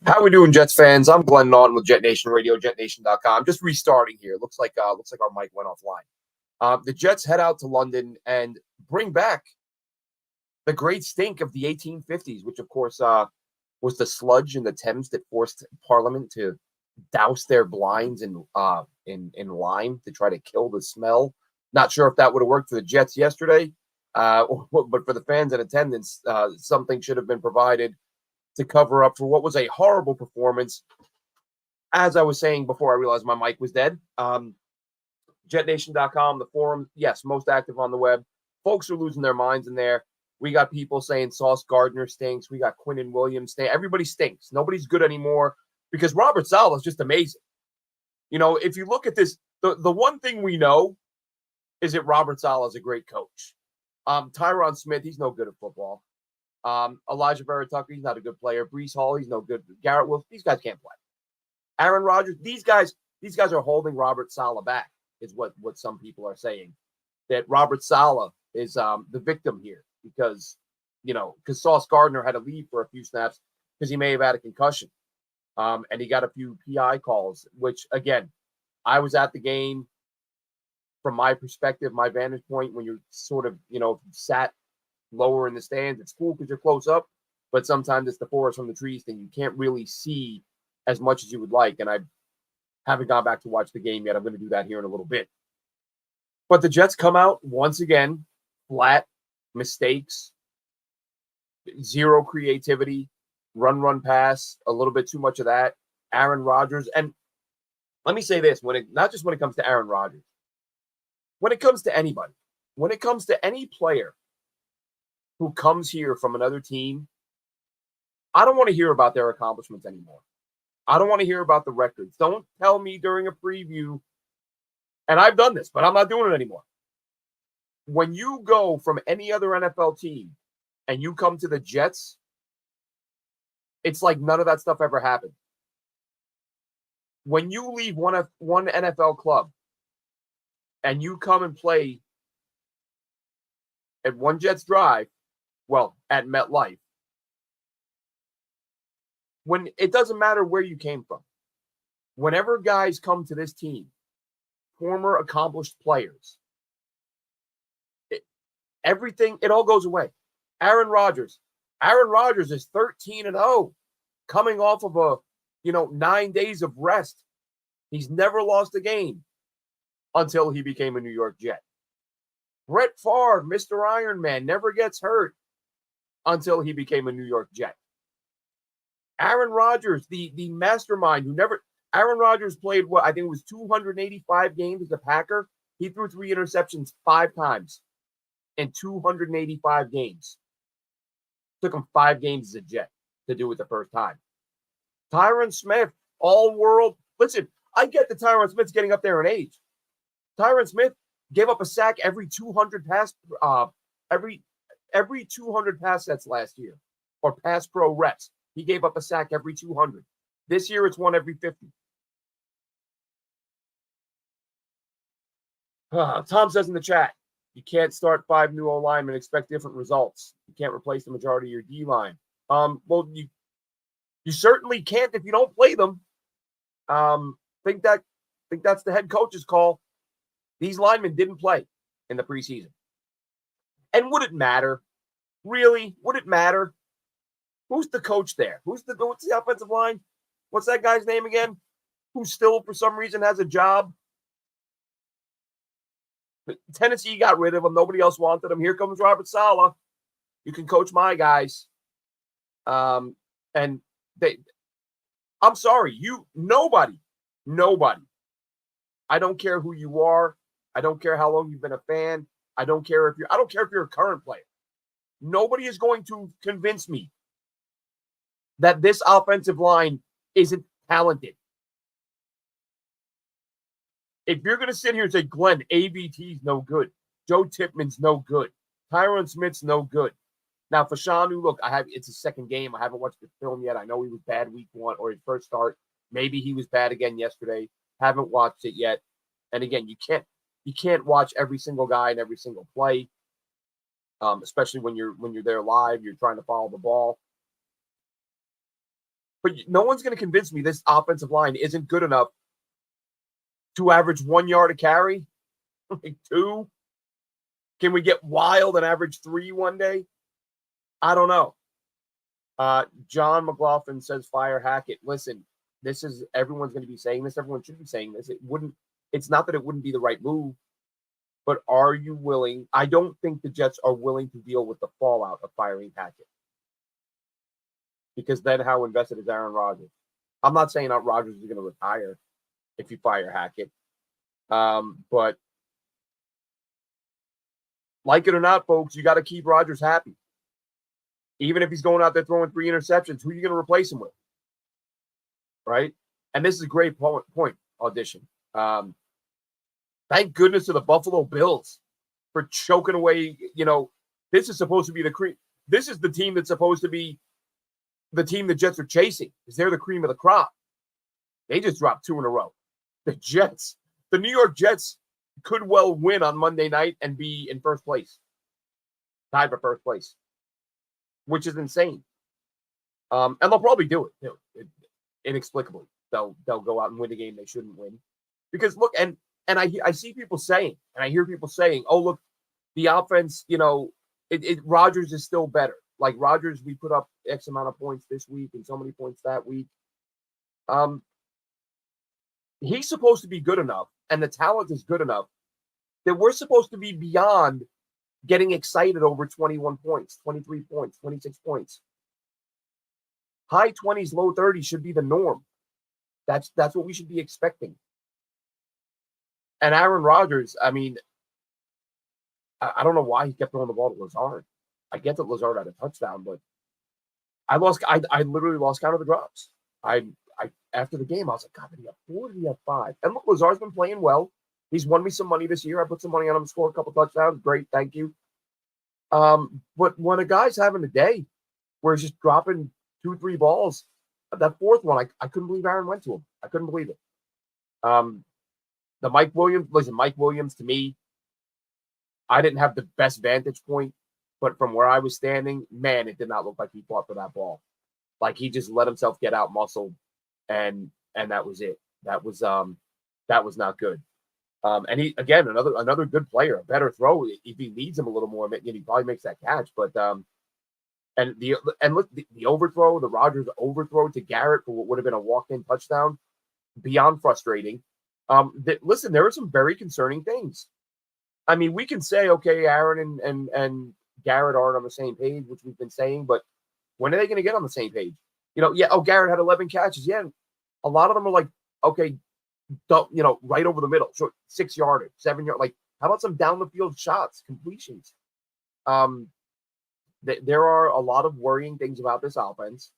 How we doing, Jets fans? I'm Glenn Naughton with Jet Nation Radio, JetNation.com. Just restarting here. Looks like our mic went offline. The Jets head out to London and bring back the great stink of the 1850s, which of course was the sludge in the Thames that forced Parliament to douse their blinds in lime to try to kill the smell. Not sure if that would have worked for the Jets yesterday, but for the fans in attendance, something should have been provided to cover up for what was a horrible performance. As I was saying before I realized my mic was dead, JetNation.com, the forum, yes, most active on the web. Folks are losing their minds in there. We got people saying Sauce Gardner stinks. We got Quinnen Williams stinks. Everybody stinks. Nobody's good anymore because Robert Saleh is just amazing. You know, if you look at this, the one thing we know is that Robert Saleh is a great coach. Tyron Smith, he's no good at football. Elijah Vera Tucker, he's not a good player. Breece Hall, he's no good. Garrett Wilson, these guys can't play. Aaron Rodgers, these guys are holding Robert Saleh back, is what some people are saying. That Robert Saleh is the victim here because Sauce Gardner had to leave for a few snaps because he may have had a concussion. And he got a few PI calls, which again, I was at the game from my perspective, my vantage point, when you're sort of, sat lower in the stands. It's cool because you're close up, but sometimes it's the forest from the trees thing. You can't really see as much as you would like. And I haven't gone back to watch the game yet. I'm going to do that here in a little bit. But the Jets come out once again, flat, mistakes, zero creativity, run, pass, a little bit too much of that. Aaron Rodgers. And let me say this, not just when it comes to Aaron Rodgers, when it comes to anybody, when it comes to any player who comes here from another team, I don't want to hear about their accomplishments anymore. I don't want to hear about the records. Don't tell me during a preview, and I've done this, but I'm not doing it anymore. When you go from any other NFL team and you come to the Jets, it's like none of that stuff ever happened. When you leave one NFL club and you come and play at One Jets Drive, well, at MetLife, when it doesn't matter where you came from, whenever guys come to this team, former accomplished players, it all goes away. Aaron Rodgers is 13-0, coming off of 9 days of rest. He's never lost a game until he became a New York Jet. Brett Favre, Mr. Iron Man, never gets hurt until he became a New York Jet. Aaron Rodgers, the mastermind Aaron Rodgers played I think it was 285 games as a Packer. He threw 3 interceptions 5 times in 285 games. Took him 5 games as a Jet to do it the first time. Tyron Smith, all world. Listen, I get that Tyron Smith's getting up there in age. Tyron Smith gave up a sack every 200 pass sets last year, or pass pro reps. He gave up a sack every 200. This year, it's one every 50. Tom says in the chat, you can't start 5 new O-linemen and expect different results. You can't replace the majority of your D-line. Well, you certainly can't if you don't play them. Think that's the head coach's call. These linemen didn't play in the preseason. And would it matter? Really? Would it matter? Who's the coach there? What's the offensive line? What's that guy's name again? Who still, for some reason, has a job? Tennessee got rid of him. Nobody else wanted him. Here comes Robert Saleh. You can coach my guys. I'm sorry, nobody. I don't care who you are. I don't care how long you've been a fan. I don't care if you're a current player. Nobody is going to convince me that this offensive line isn't talented. If you're going to sit here and say, Glenn, AVT's no good, Joe Tipman's no good, Tyron Smith's no good. Now, for Fashanu, look, it's his second game. I haven't watched the film yet. I know he was bad week 1 or his first start. Maybe he was bad again yesterday. Haven't watched it yet. And again, you can't watch every single guy and every single play, especially when you're there live. You're trying to follow the ball. But no one's going to convince me this offensive line isn't good enough to average 1 yard a carry, like 2. Can we get wild and average 3 one day? I don't know. John McLaughlin says fire Hackett. Listen, this is everyone's going to be saying this. Everyone should be saying this. It's not that it wouldn't be the right move, but are you willing? I don't think the Jets are willing to deal with the fallout of firing Hackett. Because then how invested is Aaron Rodgers? I'm not saying that Rodgers is going to retire if you fire Hackett. But like it or not, folks, you got to keep Rodgers happy. Even if he's going out there throwing 3 interceptions, who are you going to replace him with? Right? And this is a great point, Audition. Thank goodness to the Buffalo Bills for choking away. This is supposed to be this is the team that's supposed to be the team the Jets are chasing, because they're the cream of the crop. They just dropped 2 in a row. The New York Jets could well win on Monday night and be in first place. Tied for first place. Which is insane. And they'll probably do it, too. Inexplicably. They'll go out and win a game they shouldn't win. Because look, and I see people saying, and I hear people saying, oh, look, the offense, Rodgers is still better. Like Rodgers, we put up X amount of points this week and so many points that week. He's supposed to be good enough, and the talent is good enough that we're supposed to be beyond getting excited over 21 points, 23 points, 26 points. High 20s, low 30s should be the norm. That's what we should be expecting. And Aaron Rodgers, I mean, I don't know why he kept throwing the ball to Lazard. I get that Lazard had a touchdown, but I literally lost count of the drops. After the game, I was like, God, did he have 4? Did he have 5? And look, Lazard's been playing well. He's won me some money this year. I put some money on him to score a couple touchdowns. Great, thank you. But when a guy's having a day where he's just dropping 2-3 balls, that 4th one, I couldn't believe Aaron went to him. I couldn't believe it. The Mike Williams, to me, I didn't have the best vantage point, but from where I was standing, man, it did not look like he fought for that ball. Like he just let himself get out muscled, and that was it. That was not good. And he, again, another good player, a better throw. If he needs him a little more, he probably makes that catch. But look, the overthrow, the Rodgers overthrow to Garrett for what would have been a walk-in touchdown, beyond frustrating. Listen, there are some very concerning things. I mean, we can say, okay, Aaron and Garrett aren't on the same page, which we've been saying, but when are they going to get on the same page? Garrett had 11 catches. Yeah, a lot of them are like, okay, right over the middle, short 6 yard, 7 yard. Like, how about some down the field shots, completions? There are a lot of worrying things about this offense,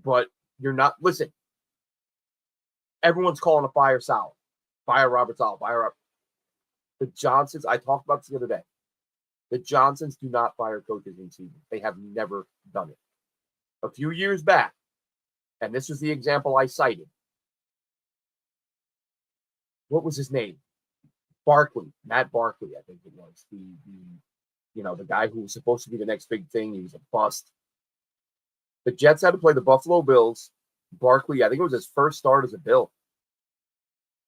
but you're not. Listen, everyone's calling a fire Saleh, fire Robert Saleh, fire up. The Johnsons, I talked about this the other day. The Johnsons do not fire coaches in season. They have never done it. A few years back, and this was the example I cited. What was his name? Matt Barkley, I think it was. The guy who was supposed to be the next big thing. He was a bust. The Jets had to play the Buffalo Bills. Barkley, I think it was his first start as a Bill.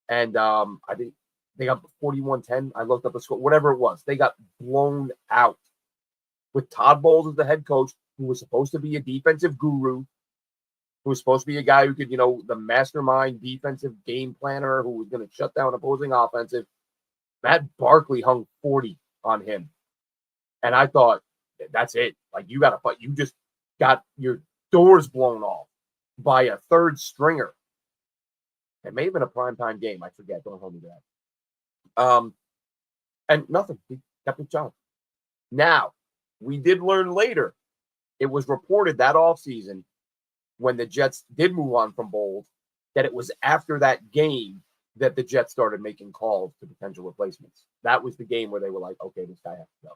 And I think they got 41-10. I looked up the score, whatever it was. They got blown out with Todd Bowles as the head coach, who was supposed to be a defensive guru, who was supposed to be a guy who could, the mastermind defensive game planner who was going to shut down opposing offensive. Matt Barkley hung 40 on him. And I thought, that's it. Like, you got to fight. You just got your doors blown off by a third stringer. It may have been a primetime game. I forget. Don't hold me to that. And nothing. He kept his job. Now, we did learn later. It was reported that offseason, when the Jets did move on from Bowles, that it was after that game that the Jets started making calls to potential replacements. That was the game where they were like, okay, this guy has to go.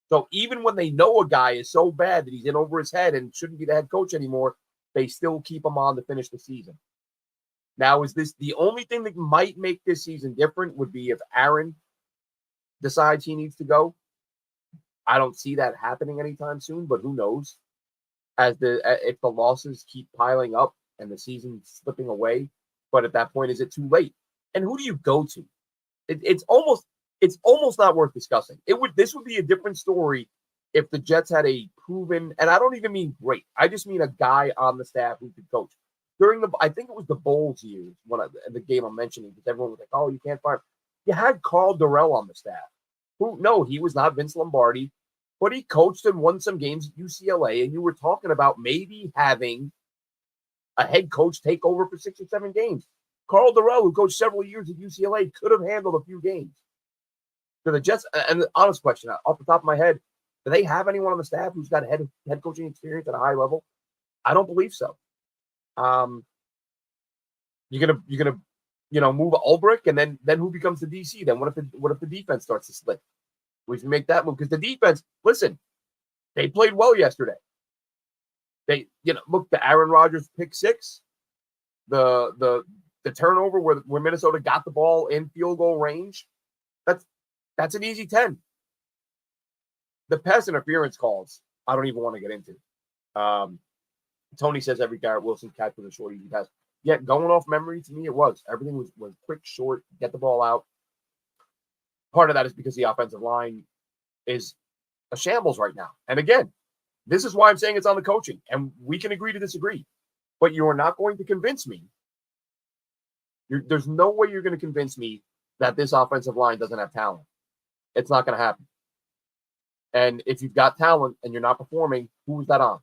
So even when they know a guy is so bad that he's in over his head and shouldn't be the head coach anymore, they still keep him on to finish the season. Now, is this the only thing that might make this season different? Would be if Aaron decides he needs to go. I don't see that happening anytime soon, but who knows? if the losses keep piling up and the season's slipping away. But at that point, is it too late? And who do you go to? It's almost not worth discussing. This would be a different story if the Jets had a proven, and I don't even mean great. I just mean a guy on the staff who could coach. I think it was the Bowles years the game I'm mentioning, because everyone was like, "Oh, you can't fire." You had Carl Durrell on the staff. He was not Vince Lombardi, but he coached and won some games at UCLA. And you were talking about maybe having a head coach take over for 6 or 7 games. Carl Durrell, who coached several years at UCLA, could have handled a few games. So the Jets, and the honest question, off the top of my head, do they have anyone on the staff who's got head coaching experience at a high level? I don't believe so. You're gonna move Ulbrich, and then who becomes the DC? Then what if the defense starts to slip? We can make that move, because the defense, listen, they played well yesterday. They look, the Aaron Rodgers pick six, the turnover where Minnesota got the ball in field goal range. That's an easy 10. The pass interference calls, I don't even want to get into. Tony says every Garrett Wilson catch was a short, easy pass. Yeah, going off memory, to me, it was. Everything was quick, short, get the ball out. Part of that is because the offensive line is a shambles right now. And again, this is why I'm saying it's on the coaching. And we can agree to disagree. But you are not going to convince me. There's no way you're going to convince me that this offensive line doesn't have talent. It's not going to happen. And if you've got talent and you're not performing, who is that on?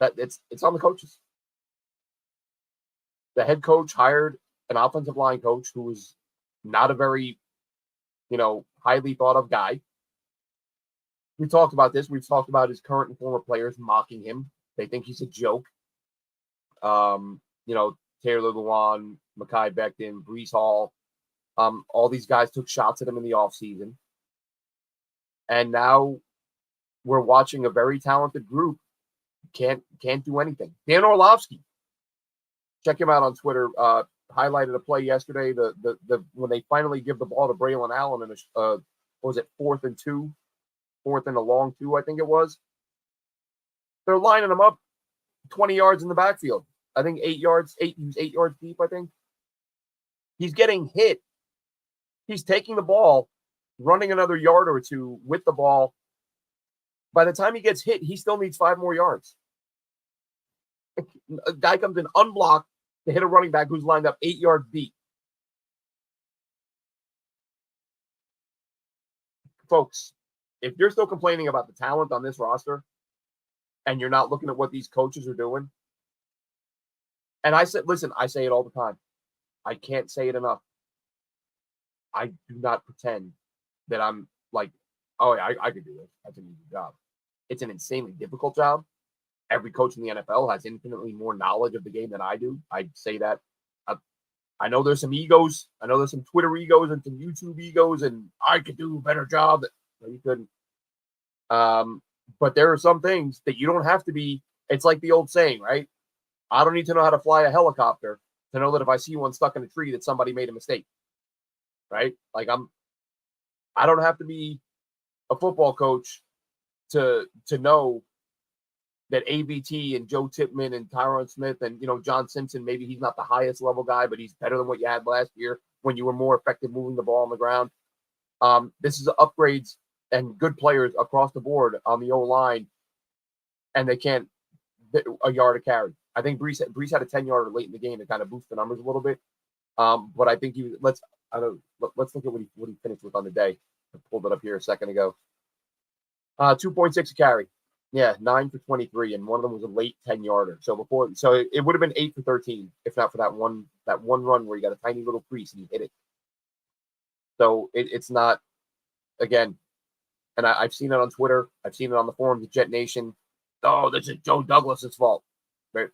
It's on the coaches. The head coach hired an offensive line coach who was not a very, highly thought of guy. We talked about this. We've talked about his current and former players mocking him. They think he's a joke. Taylor Lewan, Mekhi Becton, Breece Hall. All these guys took shots at him in the offseason. And now we're watching a very talented group can't do anything. Dan Orlovsky, check him out on Twitter. Highlighted a play yesterday. The when they finally give the ball to Braylon Allen in what was it, 4th and 2, 4th and a long 2, I think it was. They're lining him up 20 yards in the backfield. I think 8 yards. He was 8 yards deep, I think. He's getting hit. He's taking the ball, running another yard or two with the ball. By the time he gets hit, he still needs 5 more yards. A guy comes in unblocked to hit a running back who's lined up 8 yards deep. Folks, if you're still complaining about the talent on this roster and you're not looking at what these coaches are doing, and I say it all the time. I can't say it enough. I do not pretend that I'm like, oh, I could do this. That's an easy job. It's an insanely difficult job. Every coach in the NFL has infinitely more knowledge of the game than I do. I say that. I know there's some egos. I know there's some Twitter egos and some YouTube egos, and I could do a better job. No, you couldn't. But there are some things that you don't have to be. It's like the old saying, right? I don't need to know how to fly a helicopter to know that if I see one stuck in a tree that somebody made a mistake. Right? Like I don't have to be a football coach to know that ABT and Joe Tippmann and Tyron Smith and John Simpson, maybe he's not the highest level guy, but he's better than what you had last year when you were more effective moving the ball on the ground. This is upgrades and good players across the board on the O-line, and they can't a yard to carry. I think Breece had a 10-yarder late in the game to kind of boost the numbers a little bit. But I think let's look at what he finished with on the day. I pulled it up here a second ago. 2.6 a carry. Yeah, 9 for 23, and one of them was a late 10-yarder. So it would have been 8 for 13 if not for that one run where you got a tiny little crease and you hit it. So it's not, again, and I've seen it on Twitter. I've seen it on the forums of Jet Nation. Oh, this is Joe Douglas's fault. Right?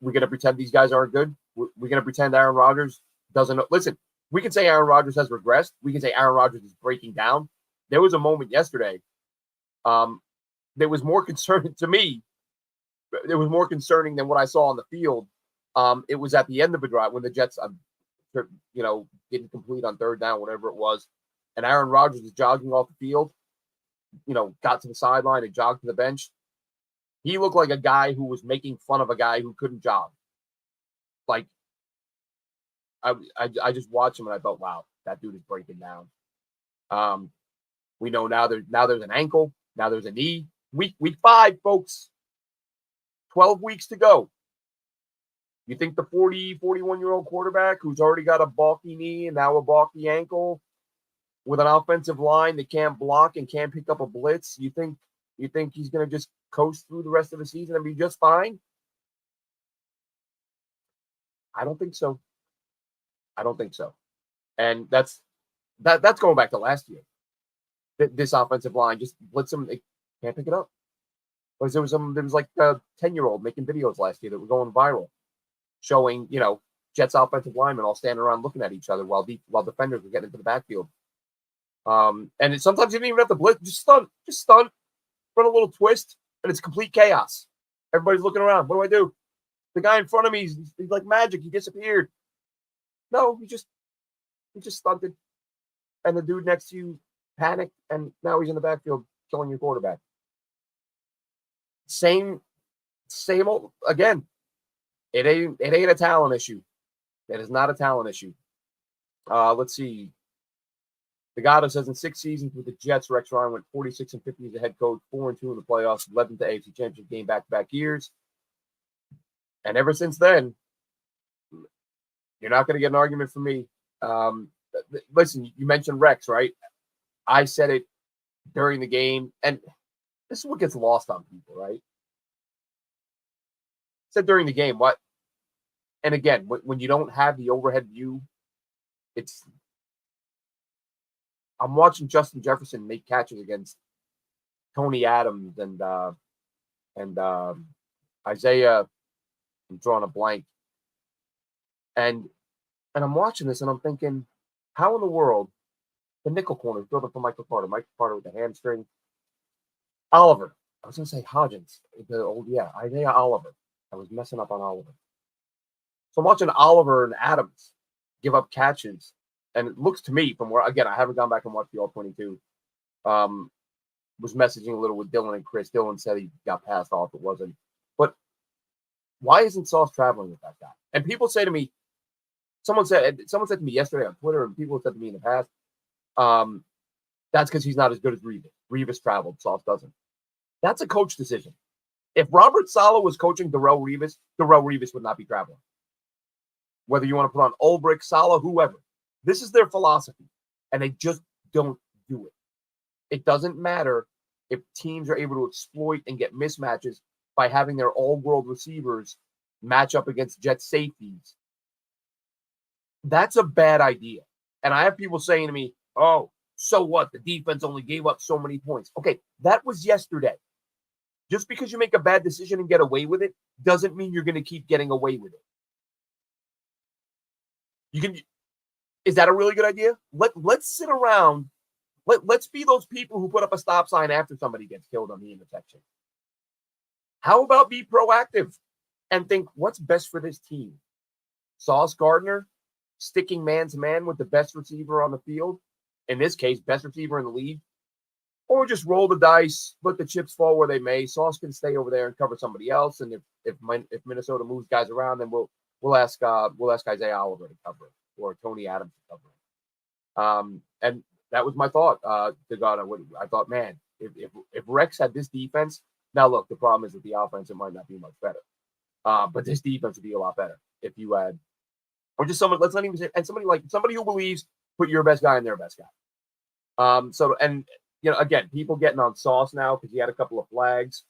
We're going to pretend these guys aren't good. We're going to pretend Aaron Rodgers doesn't know. Listen, we can say Aaron Rodgers has regressed. We can say Aaron Rodgers is breaking down. There was a moment yesterday that was more concerning to me. It was more concerning than what I saw on the field. It was at the end of the drive when the Jets, didn't complete on 3rd down, whatever it was. And Aaron Rodgers was jogging off the field, got to the sideline and jogged to the bench. He looked like a guy who was making fun of a guy who couldn't jog. Like, I just watched him and I thought, wow, that dude is breaking down. We know now there's an ankle, now there's a knee. Week 5, folks. 12 weeks to go. You think the 41-year-old quarterback who's already got a bulky knee and now a bulky ankle with an offensive line that can't block and can't pick up a blitz, you think he's going to just coast through the rest of the season and be just fine? I don't think so. And that's going back to last year. This offensive line just blitz them, they can't pick it up. Because there was like a 10-year-old making videos last year that were going viral, showing, Jets offensive linemen all standing around looking at each other while defenders were getting into the backfield. And sometimes you don't even have to blitz, just stunt, run a little twist, and it's complete chaos. Everybody's looking around. What do? The guy in front of me, he's like magic. He disappeared. No, he just stunted. And the dude next to you panicked, and now he's in the backfield killing your quarterback. Same old again. It ain't a talent issue. It is not a talent issue. Let's see. The Gato says in 6 seasons with the Jets, Rex Ryan went 46-50 as a head coach, 4-2 in the playoffs, led them to AFC Championship game back-to-back years. And ever since then, you're not going to get an argument from me. Listen, you mentioned Rex, right? I said it during the game, and this is what gets lost on people, right? I said during the game, what? And again, when you don't have the overhead view, I'm watching Justin Jefferson make catches against Tony Adams and Isaiah. I'm drawing a blank. And I'm watching this and I'm thinking, how in the world the nickel corner is built up for Michael Carter with the hamstring. Oliver. I was going to say Hodgins. Isaiah Oliver. I was messing up on Oliver. So I'm watching Oliver and Adams give up catches. And it looks to me from where, again, I haven't gone back and watched the All-22. Was messaging a little with Dylan and Chris. Dylan said he got passed off. It wasn't. But why isn't Sauce traveling with that guy? And people say to me, someone said to me yesterday on Twitter, and people have said to me in the past, that's because he's not as good as Revis. Revis traveled, Sauce doesn't. That's a coach decision. If Robert Saleh was coaching Darrelle Revis would not be traveling. Whether you want to put on Ulbrich, Saleh, whoever. This is their philosophy, and they just don't do it. It doesn't matter if teams are able to exploit and get mismatches by having their all-world receivers match up against Jet safeties. That's a bad idea. And I have people saying to me, oh, so what? The defense only gave up so many points. Okay, that was yesterday. Just because you make a bad decision and get away with it doesn't mean you're going to keep getting away with it. Is that a really good idea? Let's sit around. Let's be those people who put up a stop sign after somebody gets killed on the intersection. How about be proactive and think, what's best for this team? Sauce Gardner sticking man-to-man with the best receiver on the field, in this case, best receiver in the league, or just roll the dice, let the chips fall where they may. Sauce can stay over there and cover somebody else, and if Minnesota moves guys around, then we'll ask Isaiah Oliver to cover it, or Tony Adams to cover it. And that was my thought. I thought, man, if Rex had this defense, now look, the problem is with the offense, it might not be much better. But this defense would be a lot better if you had, or just someone. Let's not even say, and somebody who believes, put your best guy in their best guy. Again, people getting on Sauce now because he had a couple of flags.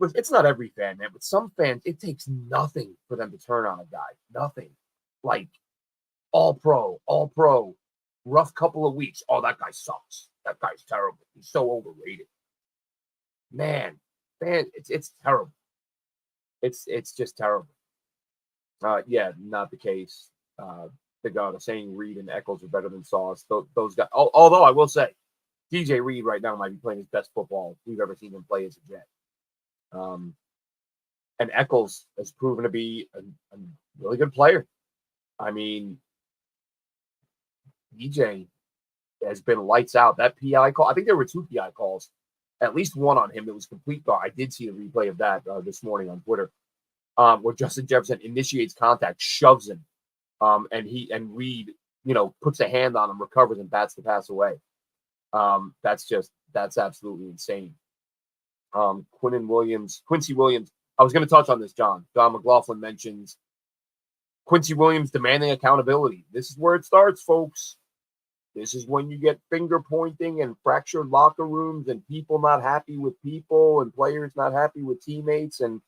But it's not every fan, man. But some fans, it takes nothing for them to turn on a guy. Nothing. Like all pro, rough couple of weeks. Oh, that guy sucks. That guy's terrible. He's so overrated. Man, it's terrible. It's just terrible. Not the case. The saying Reed and Eccles are better than Sauce. Those guys. Although I will say, DJ Reed right now might be playing his best football we've ever seen him play as a Jet. And Eccles has proven to be a really good player. I mean, DJ has been lights out. That PI call, I think there were 2 PI calls at least one on him that was complete. I did see the replay of that this morning on Twitter, where Justin Jefferson initiates contact, shoves him, and Reed, puts a hand on him, recovers, and bats the pass away. That's absolutely insane. Quincy Williams. I was going to touch on this, John. Don McLaughlin mentions Quincy Williams demanding accountability. This is where it starts, folks. This is when you get finger pointing and fractured locker rooms and people not happy with people and players not happy with teammates. And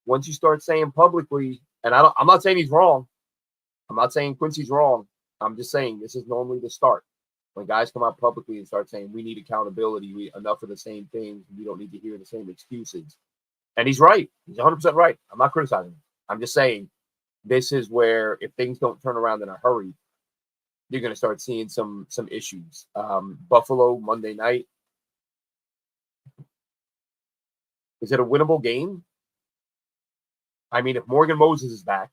once you start saying publicly, and I'm not saying he's wrong. I'm not saying Quincy's wrong. I'm just saying this is normally the start. When guys come out publicly and start saying we need accountability, enough of the same things, we don't need to hear the same excuses. And he's right. He's 100% right. I'm not criticizing him. I'm just saying this is where if things don't turn around in a hurry, you're going to start seeing some issues. Buffalo Monday night. Is it a winnable game? I mean, if Morgan Moses is back,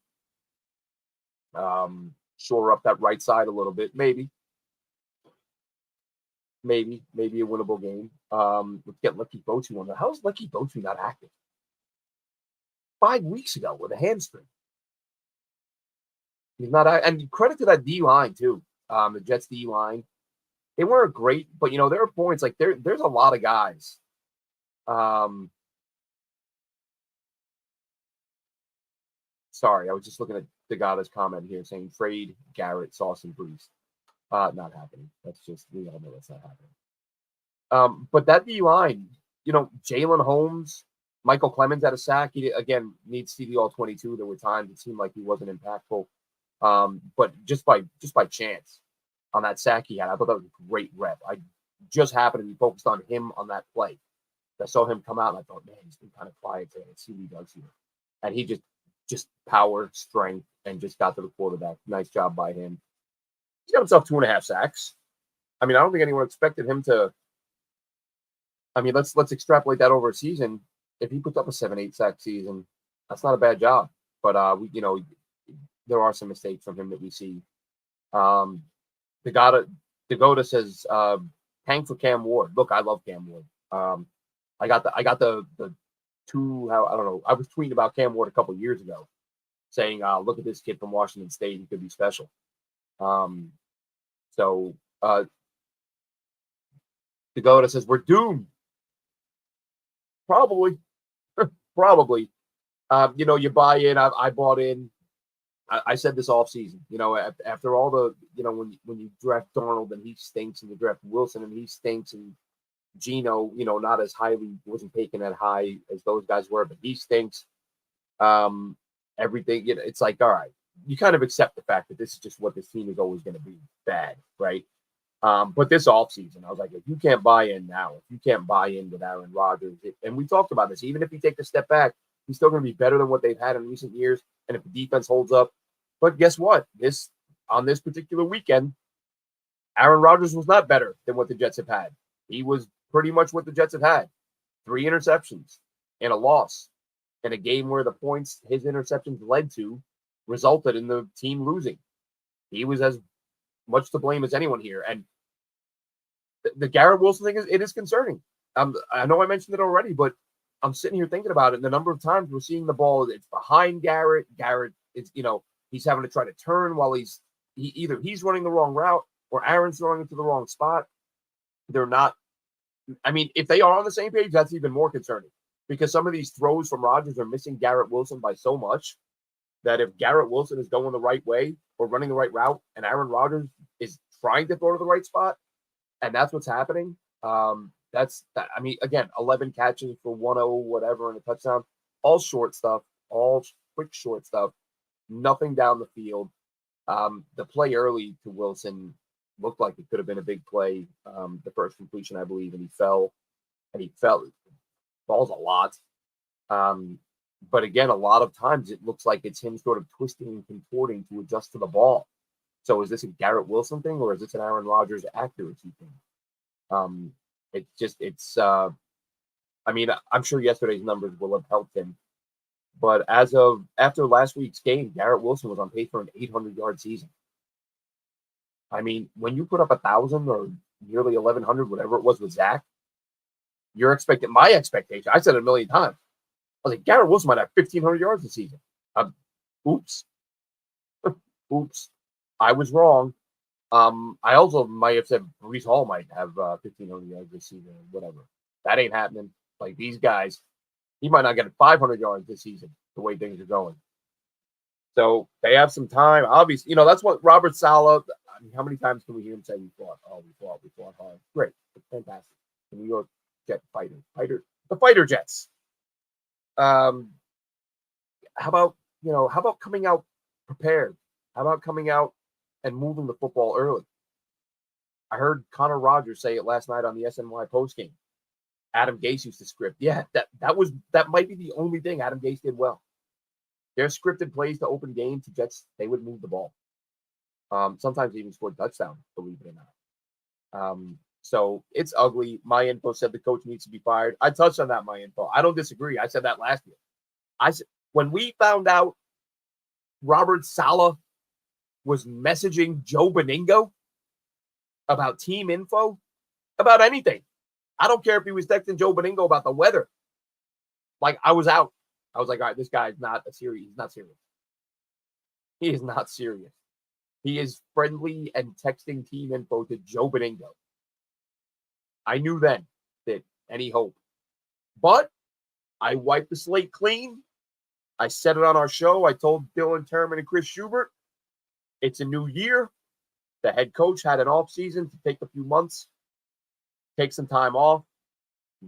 shore up that right side a little bit, maybe a winnable game. Let's get Lucky Botu on there. How is Lucky Botu not active? 5 weeks ago with a hamstring. He's not, and credit to that D line too. The Jets D line, they weren't great, but there are points like there's a lot of guys. Sorry, I was just looking at Degada's comment here saying trade Garrett, Sauce, and Brees. Not happening. That's just, we all know that's not happening. But that D line, Jalen Holmes, Michael Clemens had a sack. He again needs to see the all 22. There were times it seemed like he wasn't impactful. But just by chance on that sack he had, I thought that was a great rep. I just happened to be focused on him on that play. I saw him come out and I thought, man, he's been kind of quiet today. Let's see what he does here. And he just power, strength, and just got to the quarterback. Nice job by him. He's got himself 2.5 sacks. I mean, I don't think anyone expected him to. I mean, let's extrapolate that over a season. If he puts up a 7-8 sack season, that's not a bad job. But there are some mistakes from him that we see. Degoda says, tank for Cam Ward. Look, I love Cam Ward. I got the two, I don't know. I was tweeting about Cam Ward a couple years ago saying, look at this kid from Washington State. He could be special. Degoda says, we're doomed. Probably. Probably. You buy in. I bought in. I said this off season, after all the, when you draft Darnold and he stinks, and you draft Wilson and he stinks, and Geno, not as highly, wasn't taken that high as those guys were, but he stinks. Everything, it's like, all right, you kind of accept the fact that this is just what this team is always going to be, bad, right? But this offseason, I was like, if you can't buy in now, if you can't buy in with Aaron Rodgers, and we talked about this, even if he takes a step back, he's still going to be better than what they've had in recent years. And if the defense holds up, but guess what? On this particular weekend, Aaron Rodgers was not better than what the Jets have had. He was pretty much what the Jets have had. 3 interceptions and a loss in a game where the points his interceptions led to resulted in the team losing. He was as much to blame as anyone here. And the Garrett Wilson thing, it is concerning. I know I mentioned it already, but I'm sitting here thinking about it. And the number of times we're seeing the ball, it's behind Garrett. Garrett is, he's having to try to turn while either he's running the wrong route or Aaron's throwing it to the wrong spot. They're not. I mean, if they are on the same page, that's even more concerning because some of these throws from Rodgers are missing Garrett Wilson by so much that if Garrett Wilson is going the right way or running the right route and Aaron Rodgers is trying to throw to the right spot, and that's what's happening, that's that. I mean, again, 11 catches for 1-0, whatever, and a touchdown, all short stuff, all quick short stuff, nothing down the field. The play early to Wilson looked like it could have been a big play. The first completion, I believe, and he fell. Falls a lot. But again, a lot of times it looks like it's him sort of twisting and contorting to adjust to the ball. So is this a Garrett Wilson thing or is this an Aaron Rodgers accuracy thing? I mean, I'm sure yesterday's numbers will have helped him. But after last week's game, Garrett Wilson was on pace for an 800-yard season. I mean, when you put up 1,000 or nearly 1,100, whatever it was with Zach, my expectation. I said it a million times. I was like, Garrett Wilson might have 1,500 yards this season. Oops. Oops. I was wrong. I also might have said Brees Hall might have 1,500 yards this season or whatever. That ain't happening. Like these guys, he might not get 500 yards this season the way things are going. So they have some time. Obviously, that's what Robert Saleh. I mean, how many times can we hear him say we fought? Oh, we fought hard. Great. Fantastic. The New York Jet the fighter jets. How about coming out prepared? How about coming out and moving the football early? I heard Connor Rogers say it last night on the SNY postgame. Adam Gase used to script. Yeah, that might be the only thing Adam Gase did well. Their scripted plays to open games to Jets, they would move the ball. Sometimes they even scored touchdowns, believe it or not. So it's ugly. My info said the coach needs to be fired. I touched on that, my info. I don't disagree. I said that last year. I said when we found out Robert Saleh was messaging Joe Beningo about team info, about anything. I don't care if he was texting Joe Beningo about the weather. Like, I was out. I was like, all right, this guy is not serious. He's not serious. He is not serious. He is friendly and texting team info to Joe Beningo. I knew then that any hope. But I wiped the slate clean. I said it on our show. I told Dylan Terman and Chris Schubert, it's a new year. The head coach had an off season to take a few months, take some time off,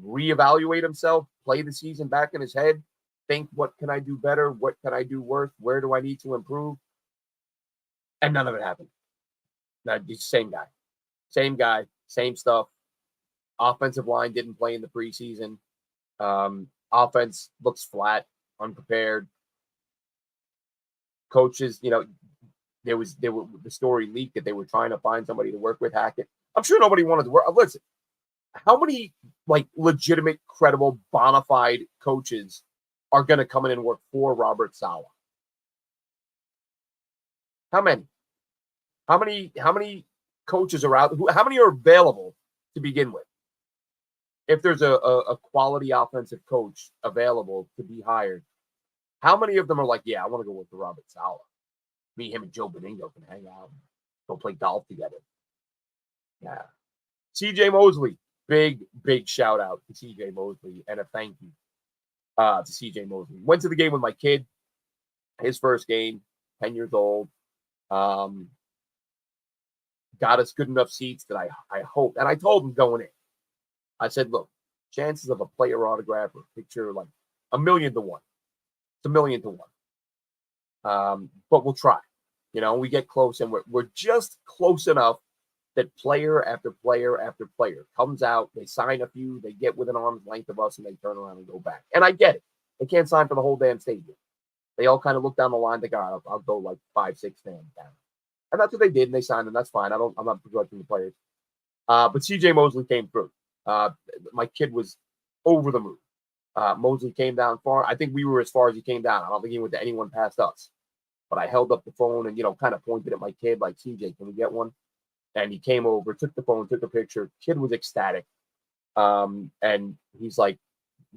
reevaluate himself, play the season back in his head, think, what can I do better? What can I do worse? Where do I need to improve? And none of it happened. Now, same guy, same stuff. Offensive line didn't play in the preseason. Offense looks flat, unprepared. Coaches, there were the story leaked that they were trying to find somebody to work with Hackett. I'm sure nobody wanted to work. Listen, how many legitimate, credible, bona fide coaches are going to come in and work for Robert Saleh? How many? How many coaches are out? How many are available to begin with? If there's a quality offensive coach available to be hired, how many of them are like, yeah, I want to go work for Robert Saleh? Me, him, and Joe Beningo can hang out and go play golf together. Yeah. CJ Mosley, big shout out to CJ Mosley and a thank you to CJ Mosley. Went to the game with my kid, his first game, 10 years old. Got us good enough seats that I hope, and I told him going in, I said, look, chances of a player autograph or picture, like 1,000,000 to 1. It's 1,000,000 to 1. But we'll try. We get close, and we're just close enough that player after player after player comes out. They sign a few, they get within arm's length of us, and they turn around and go back. And I get it. They can't sign for the whole damn stadium. They all kind of look down the line. They go, I'll go like 5, 6 fans down. And that's what they did, and they signed, and that's fine. I'm not begrudging the players. But CJ Mosley came through. My kid was over the moon. Mosley came down far. I think we were as far as he came down. I don't think he went to anyone past us. But I held up the phone and, kind of pointed at my kid like, CJ, can we get one? And he came over, took the phone, took a picture. Kid was ecstatic. And he's like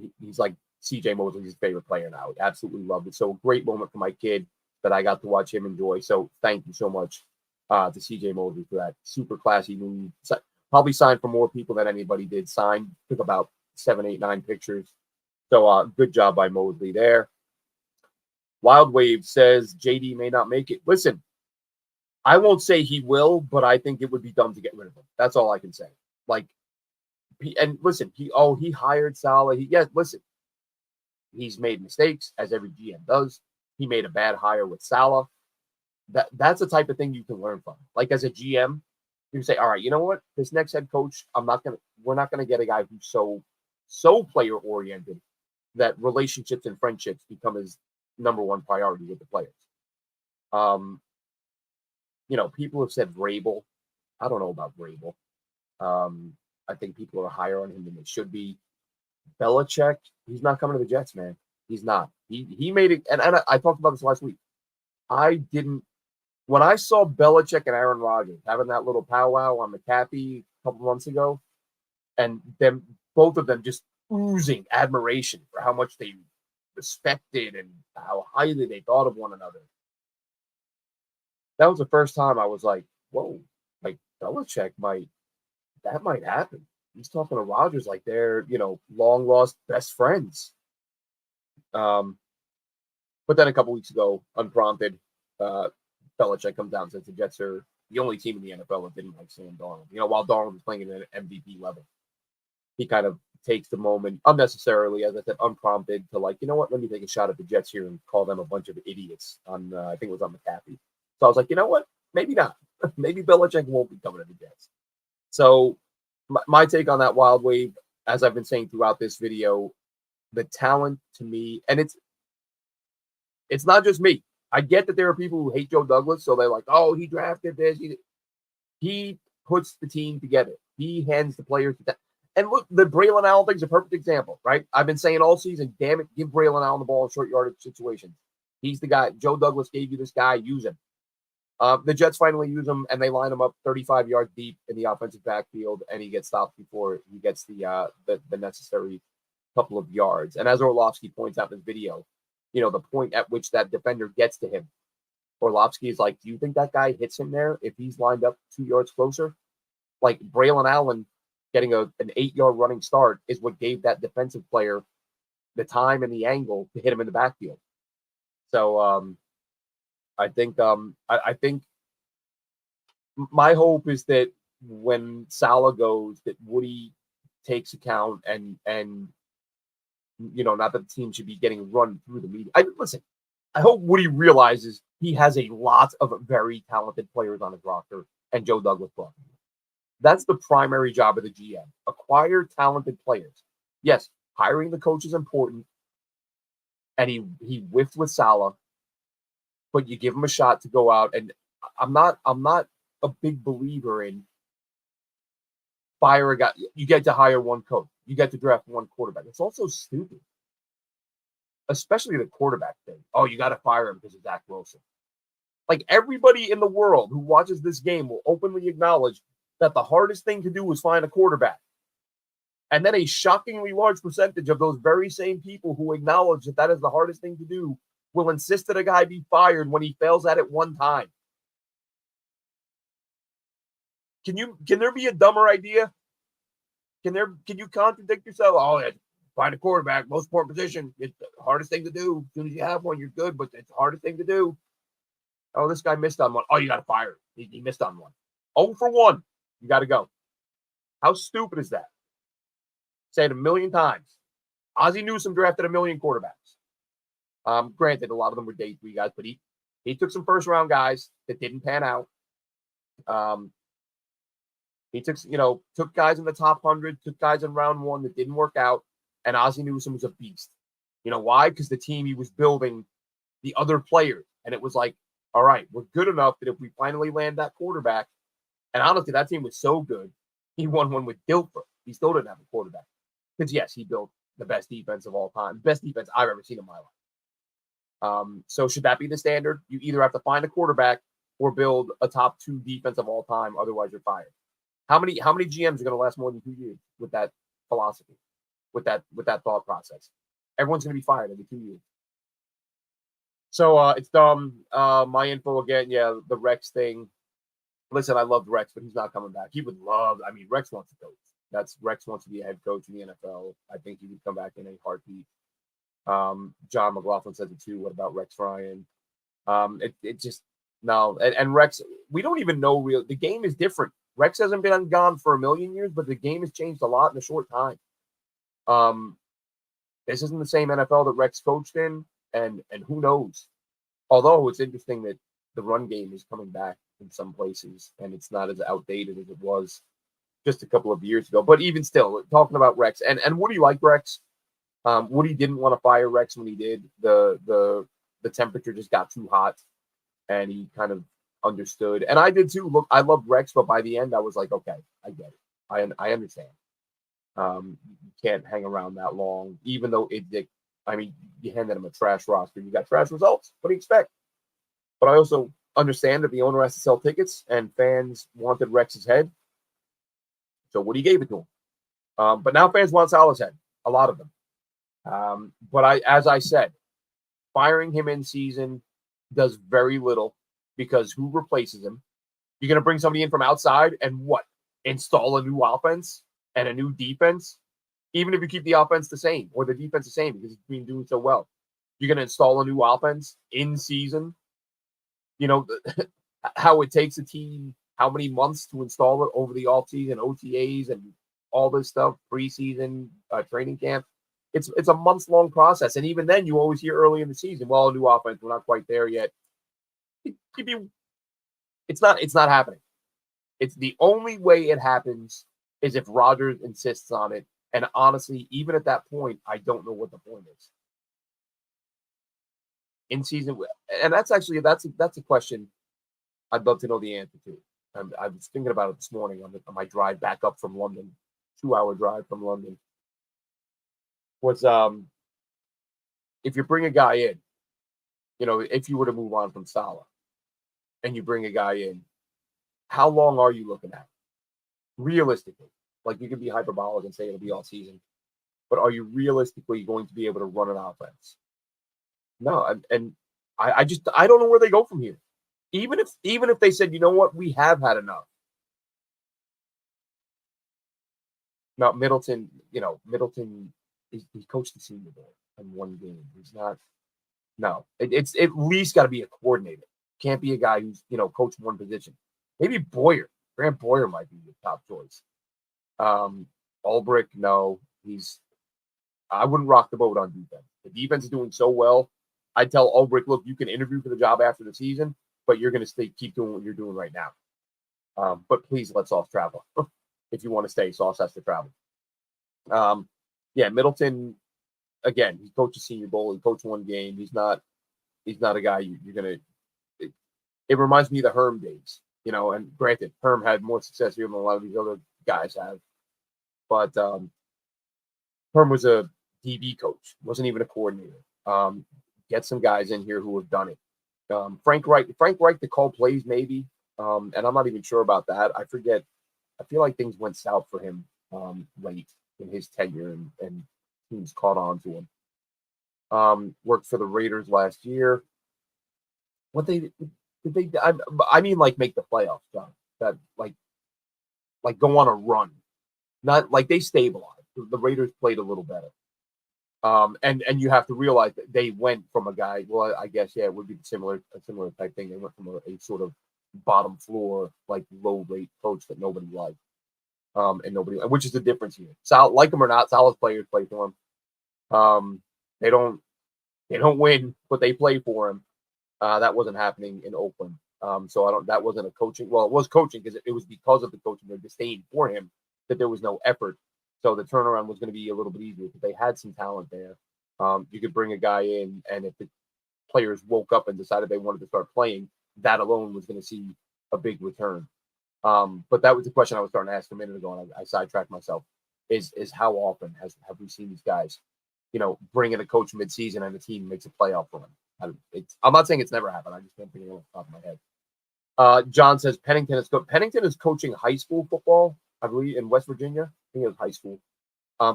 CJ Mosley's his favorite player now. He absolutely loved it. So a great moment for my kid that I got to watch him enjoy. So thank you so much to CJ Mosley for that super classy move. Probably signed for more people than anybody did. Signed, took about 7, 8, 9 pictures. So good job by Mosley there. Wild Wave says JD may not make it. Listen, I won't say he will, but I think it would be dumb to get rid of him. That's all I can say. And listen, he hired Saleh. Listen, he's made mistakes, as every GM does. He made a bad hire with Saleh. That's the type of thing you can learn from. Like, as a GM, you can say, all right, you know what? This next head coach, we're not gonna get a guy who's so player oriented that relationships and friendships become his number one priority with the players. People have said Vrabel. I don't know about Vrabel. I think people are higher on him than they should be. Belichick, he's not coming to the Jets, man. He's not. He made it, and I talked about this last week. When I saw Belichick and Aaron Rodgers having that little powwow on McAfee a couple months ago, and them both of them just oozing admiration for how much they respected and how highly they thought of one another. That was the first time I was like, whoa, like Belichick might happen. He's talking to Rodgers like they're, long lost best friends. But then a couple weeks ago, unprompted, Belichick comes out and says the Jets are the only team in the NFL that didn't like Sam Darnold. While Darnold was playing at an MVP level, he kind of takes the moment unnecessarily, as I said, unprompted, to like, you know what? Let me take a shot at the Jets here and call them a bunch of idiots on, I think it was on McAfee. So I was like, you know what? Maybe not. Maybe Belichick won't be coming to the Jets. So my take on that wild wave, as I've been saying throughout this video, the talent to me, and it's not just me. I get that there are people who hate Joe Douglas, so they're like, oh, he drafted this. He puts the team together. He hands the players to that. And look, the Braylon Allen thing's a perfect example, right? I've been saying all season, damn it, give Braylon Allen the ball in short yardage situations. He's the guy. Joe Douglas gave you this guy. Use him. The Jets finally use him, and they line him up 35 yards deep in the offensive backfield, and he gets stopped before he gets the necessary couple of yards. And as Orlovsky points out in his video, the point at which that defender gets to him, Orlovsky is like, do you think that guy hits him there if he's lined up 2 yards closer? Like Braylon Allen getting an 8-yard running start is what gave that defensive player the time and the angle to hit him in the backfield. So I think my hope is that when Saleh goes, that Woody takes account and not that the team should be getting run through the media. I hope Woody realizes he has a lot of very talented players on his roster, and Joe Douglas brought them. That's the primary job of the GM. Acquire talented players. Yes, hiring the coach is important, and he whiffed with Saleh, but you give him a shot to go out. And I'm not a big believer in fire a guy. You get to hire one coach. You get to draft one quarterback. It's also stupid, especially the quarterback thing. Oh, you got to fire him because of Zach Wilson. Like, everybody in the world who watches this game will openly acknowledge that the hardest thing to do is find a quarterback. And then a shockingly large percentage of those very same people who acknowledge that that is the hardest thing to do will insist that a guy be fired when he fails at it one time. Can there be a dumber idea? Can you contradict yourself? Oh, yeah, find a quarterback, most important position. It's the hardest thing to do. As soon as you have one, you're good, but it's the hardest thing to do. Oh, this guy missed on one. Oh, you got to fire him. He missed on one. 0 for 1. You got to go. How stupid is that? Say it a million times. Ozzie Newsome drafted a million quarterbacks. Granted, a lot of them were day 3 guys, but he took some first-round guys that didn't pan out. He took guys in the top 100, took guys in round 1 that didn't work out, and Ozzie Newsome was a beast. You know why? Because the team he was building, the other players, and it was like, all right, we're good enough that if we finally land that quarterback, and honestly, that team was so good, he won one with Dilfer. He still didn't have a quarterback. Because, yes, he built the best defense of all time, best defense I've ever seen in my life. So should that be the standard? You either have to find a quarterback or build a top 2 defense of all time, otherwise you're fired. How many GMs are going to last more than 2 years with that philosophy, with that thought process? Everyone's going to be fired every 2 years. So it's dumb. My info again, yeah, the Rex thing. Listen, I loved Rex, but he's not coming back. He would love. I mean, Rex wants to coach. Rex wants to be a head coach in the NFL. I think he would come back in a heartbeat. John McLaughlin says it too. What about Rex Ryan? It just no. And Rex, we don't even know real. The game is different. Rex hasn't been gone for a million years, but the game has changed a lot in a short time. This isn't the same NFL that Rex coached in, and who knows? Although it's interesting that the run game is coming back in some places, and it's not as outdated as it was just a couple of years ago. But even still, talking about Rex, and Woody liked Rex. Woody didn't want to fire Rex when he did. The temperature just got too hot, and he kind of understood. And I did too. Look, I loved Rex, but by the end, I was like, okay, I get it. I understand. You can't hang around that long, even though you handed him a trash roster. You got trash results. What do you expect? But I also understand that the owner has to sell tickets, and fans wanted Rex's head. So Woody gave it to him. But now fans want Saleh's head, a lot of them. But as I said, firing him in season does very little because who replaces him? You're going to bring somebody in from outside and what? Install a new offense and a new defense? Even if you keep the offense the same or the defense the same because it's been doing so well. You're going to install a new offense in season? You know, how it takes a team, how many months to install it over the offseason, OTAs, and all this stuff, preseason, training camp. It's a months-long process. And even then, you always hear early in the season, well, a new offense, we're not quite there yet. It's not happening. It's the only way it happens is if Rodgers insists on it. And honestly, even at that point, I don't know what the point is. In season, and that's a question I'd love to know the answer to. I was thinking about it this morning on my drive back up from London, 2-hour drive from London. Was if you bring a guy in, if you were to move on from Saleh and you bring a guy in, how long are you looking at? Realistically, like you can be hyperbolic and say it'll be all season, but are you realistically going to be able to run an offense? No, and I don't know where they go from here. Even if they said, you know what, we have had enough. Now Middleton, he coached the Senior Bowl in one game. He's not. No, it's at least got to be a coordinator. Can't be a guy who's coached one position. Maybe Boyer. Grant Boyer might be the top choice. Ulbrich, no, I wouldn't rock the boat on defense. The defense is doing so well. I'd tell Ulbrich, look, you can interview for the job after the season, but you're going to keep doing what you're doing right now. But please let Sauce travel. If you want to stay, Sauce has to travel. Middleton, again, he coached a Senior Bowl. He coached one game. He's not a guy you're going to. It reminds me of the Herm days, and granted, Herm had more success here than a lot of these other guys have. But Herm was a DB coach, wasn't even a coordinator. Get some guys in here who have done it. Frank Reich to call plays maybe, and I'm not even sure about that. I forget. I feel like things went south for him late in his tenure, and teams caught on to him. Worked for the Raiders last year. What did they? I mean, like make the playoffs, John. That like go on a run. Not like they stabilized. The Raiders played a little better. And you have to realize that they went from a guy. Well, I guess it would be a similar type thing. They went from a sort of bottom floor, like low rate coach that nobody liked, and nobody, which is the difference here. Like him or not, Saleh's players play for him. They don't win, but they play for him. That wasn't happening in Oakland. So that wasn't a coaching. Well, it was coaching because it was because of the coaching, their disdain for him, that there was no effort. So the turnaround was going to be a little bit easier because they had some talent there. You could bring a guy in, and if the players woke up and decided they wanted to start playing, that alone was going to see a big return. But that was the question I was starting to ask a minute ago, and I sidetracked myself. Is how often have we seen these guys, bring in a coach mid-season and the team makes a playoff run? I'm not saying it's never happened. I just can't think of it off the top of my head. John says Pennington is coaching high school football, I believe, in West Virginia. I think it was high school.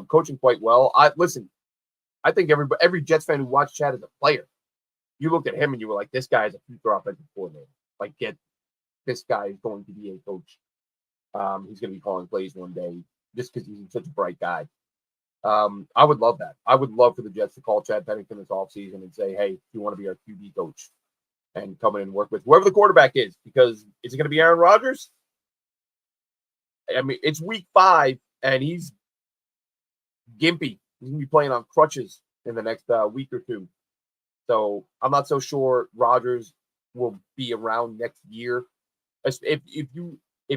Coaching quite well. I think every Jets fan who watched Chad as a player, you looked at him and you were like, this guy is a future offensive coordinator. Like, this guy is going to be a coach. He's going to be calling plays one day just because he's such a bright guy. I would love that. I would love for the Jets to call Chad Pennington this offseason and say, hey, you want to be our QB coach and come in and work with whoever the quarterback is, because is it going to be Aaron Rodgers? I mean, it's week 5 and he's gimpy. He's going to be playing on crutches in the next week or two. So I'm not so sure Rodgers will be around next year. If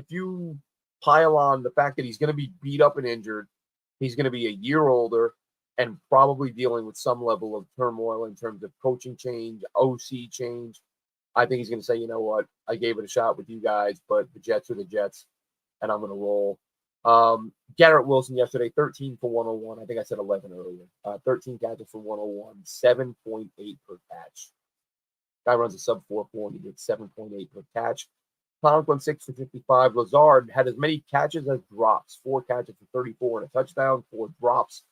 you pile on the fact that he's going to be beat up and injured, he's going to be a year older and probably dealing with some level of turmoil in terms of coaching change, OC change. I think he's going to say, you know what, I gave it a shot with you guys, but the Jets are the Jets, and I'm going to roll. Garrett Wilson yesterday, 13 for 101. I think I said 11 earlier. 13 catches for 101, 7.8 per catch. Guy runs a sub 4.4, and he gets 7.8 per catch. Conklin 6 for 55. Lazard had as many catches as drops. 4 catches for 34 and a touchdown. 4 drops.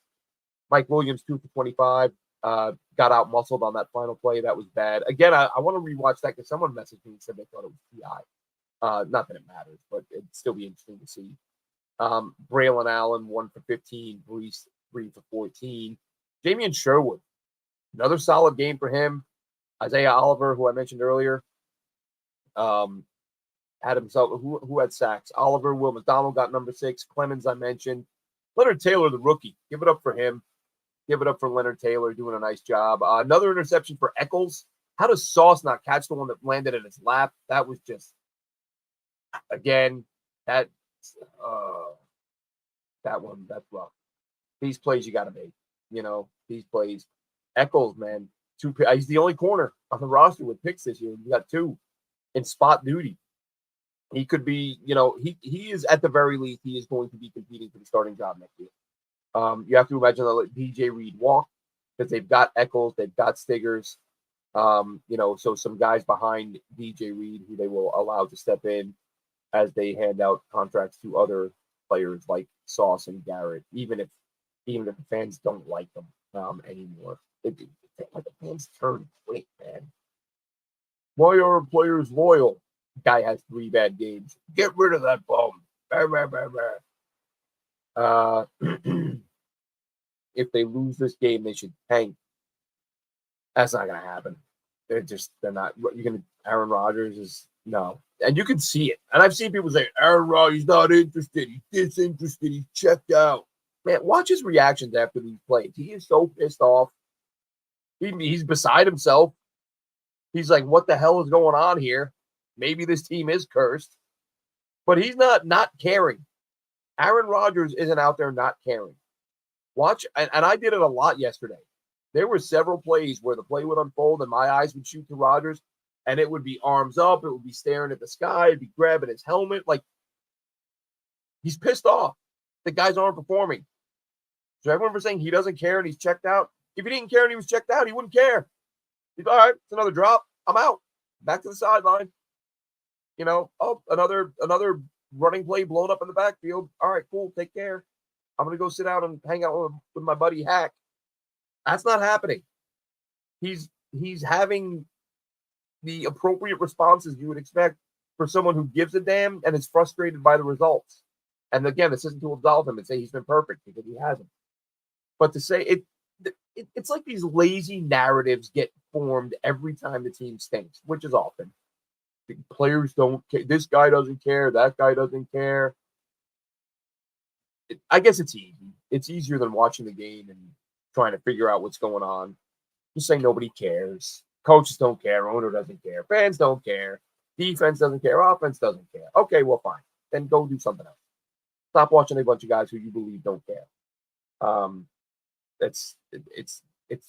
Mike Williams 2 for 25. Got out muscled on that final play. That was bad. Again, I want to rewatch that because someone messaged me and said they thought it was PI. Not that it matters, but it'd still be interesting to see. Braylon Allen 1 for 15. Brees 3 for 14. Damian Sherwood, another solid game for him. Isaiah Oliver, who I mentioned earlier, had himself who had sacks. Oliver, Will McDonald got number 6. Clemens, I mentioned. Leonard Taylor, the rookie. Give it up for him. Give it up for Leonard Taylor, doing a nice job. Another interception for Eccles. How does Sauce not catch the one that landed in his lap? That was just, again, that's rough. These plays you got to make. These plays. Eccles, man, he's the only corner on the roster with picks this year. You got 2 in spot duty. He could be, he is at the very least, he is going to be competing for the starting job next year. You have to imagine they'll let DJ Reed walk because they've got Eccles, they've got Stiggers, so some guys behind DJ Reed who they will allow to step in as they hand out contracts to other players like Sauce and Garrett, even if the fans don't like them anymore. The fans turn quick, man. Why are players loyal? Guy has 3 bad games. Get rid of that bum. If they lose this game, they should tank. That's not going to happen. They're not. Aaron Rodgers is no. And you can see it. And I've seen people say, Aaron Rodgers not interested. He's disinterested. He's checked out. Man, watch his reactions after these plays. He is so pissed off. He's beside himself. He's like, what the hell is going on here? Maybe this team is cursed. But he's not caring. Aaron Rodgers isn't out there not caring. Watch, and I did it a lot yesterday. There were several plays where the play would unfold and my eyes would shoot to Rodgers, and it would be arms up. It would be staring at the sky. It'd be grabbing his helmet. Like, he's pissed off. The guys aren't performing. So everyone was saying he doesn't care and he's checked out. If he didn't care and he was checked out, he wouldn't care. He's all right, it's another drop. I'm out. Back to the sideline. Another running play blown up in the backfield. All right, cool. Take care. I'm going to go sit down and hang out with my buddy Hack. That's not happening. He's having the appropriate responses you would expect for someone who gives a damn and is frustrated by the results. And again, this isn't to absolve him and say he's been perfect because he hasn't. But to say it's like these lazy narratives get formed every time the team stinks, which is often. The players don't care. This guy doesn't care. That guy doesn't care. I guess it's easy. It's easier than watching the game and trying to figure out what's going on. Just say nobody cares. Coaches don't care. Owner doesn't care. Fans don't care. Defense doesn't care. Offense doesn't care. Okay, well, fine. Then go do something else. Stop watching a bunch of guys who you believe don't care. It's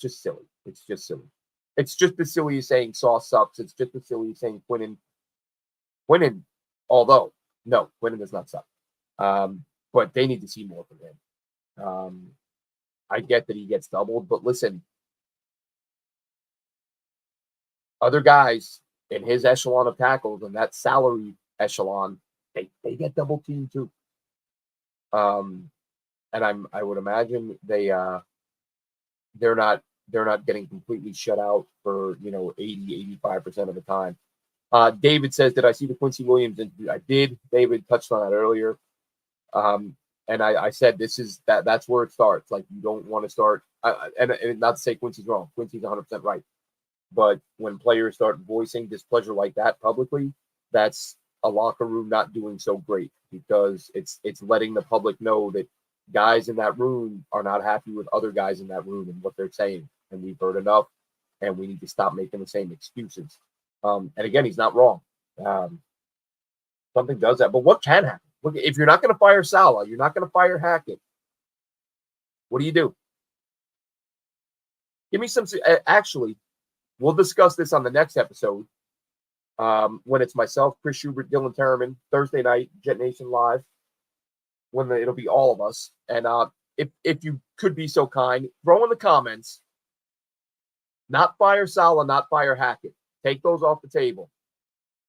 just silly. It's just silly. It's just as silly as saying Sauce sucks. It's just as silly as saying Quinnen, although, no, Quinnen does not suck. But they need to see more from him. I get that he gets doubled, but listen, other guys in his echelon of tackles and that salary echelon, they get double teamed too. And I would imagine they're not getting completely shut out for 80-85% of the time. David says, did I see the Quincy Williams interview? I did. David touched on that earlier. And I said that's where it starts. Like, you don't want to start and not to say Quincy's wrong. Quincy's 100% right. But when players start voicing displeasure like that publicly, that's a locker room not doing so great, because it's letting the public know that guys in that room are not happy with other guys in that room and what they're saying. And we've heard enough, and we need to stop making the same excuses. And again, he's not wrong. Something does that. But what can happen? Look, if you're not going to fire Saleh, you're not going to fire Hackett, what do? Give me some. Actually, we'll discuss this on the next episode when it's myself, Chris Schubert, Dylan Terman, Thursday night, Jet Nation Live, when it'll be all of us. And if you could be so kind, throw in the comments, not fire Saleh, not fire Hackett. Take those off the table.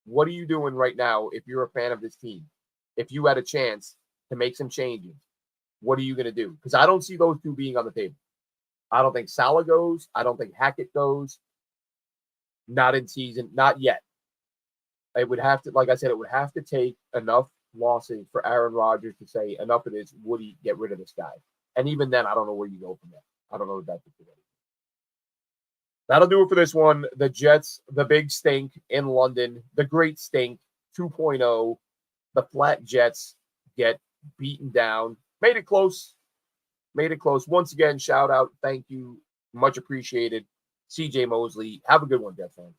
What are you doing right now if you're a fan of this team? If you had a chance to make some changes, what are you going to do? Because I don't see those two being on the table. I don't think Saleh goes. I don't think Hackett goes. Not in season, not yet. It would have to, like I said, it would have to take enough losses for Aaron Rodgers to say enough of this. Woody, get rid of this guy. And even then, I don't know where you go from there. I don't know if that's the case. That'll do it for this one. The Jets, the big stink in London, the great stink 2.0. The flat Jets get beaten down. Made it close. Made it close. Once again, shout out. Thank you. Much appreciated. CJ Mosley. Have a good one, Jets fans.